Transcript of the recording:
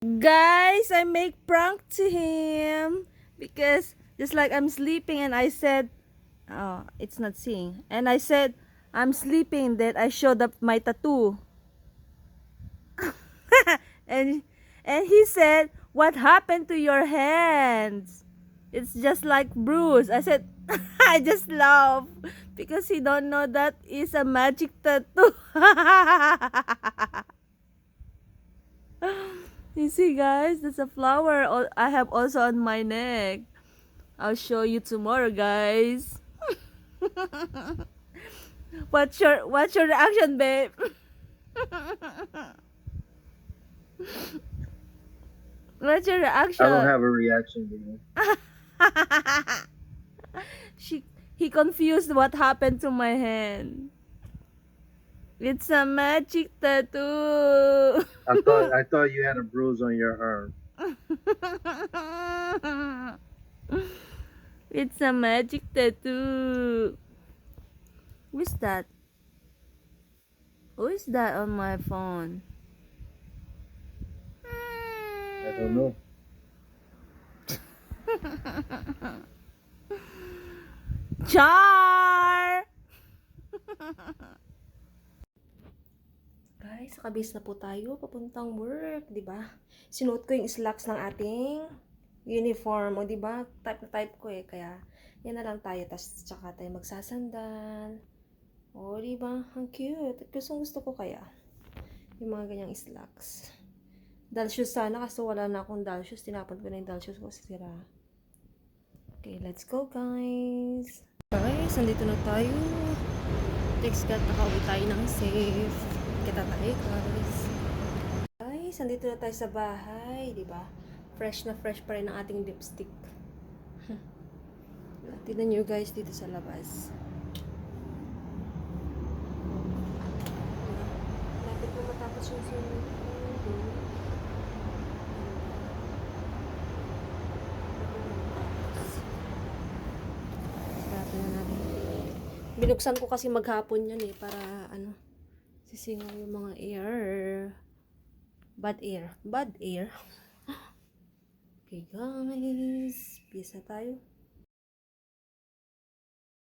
Guys, I make prank to him because just like I'm sleeping and I said, oh, it's not seeing. And I said, I'm sleeping, that I showed up my tattoo. and and he said, what happened to your hands? It's just like bruise. I said, I just laugh because he don't know that is a magic tattoo. You see, guys, that's a flower I have also on my neck. I'll show you tomorrow, guys. What's your reaction, babe? What's your I don't reaction? have a reaction, dude. she he confused what happened to my hand. It's a magic tattoo. I thought you had a bruise on your arm. It's a magic tattoo. Who's that? Who is that on my phone? I don't know. Char! Guys, nakabase na po tayo papuntang work, 'di ba? Sinuot ko yung slacks ng ating uniform, o 'di ba? Type na type ko eh, kaya yan na lang tayo, tas tsaka tayo magsasandal. O, 'di ba? Ang cute. Gusto ko kaya yung mga ganyang slacks. Dal shoes sana kasi wala na akong dal shoes. Tinapon ko na yung dal shoes ko, sira. Okay, let's go, guys. Guys, nandito na tayo. Thanks God, nakauwi tayo ng safe. Kita tayo, guys. Guys, nandito na tayo sa bahay, di ba? Fresh na fresh pa rin ang ating lipstick. Tignan nyo, guys, dito sa labas. Lapit na matapos yung swimming pool. Sarado na natin. Binuksan ko kasi maghapon yan eh, para ano, sisingaw yung mga air. Bad air. Bad air. Okay, guys. Bisa tayo.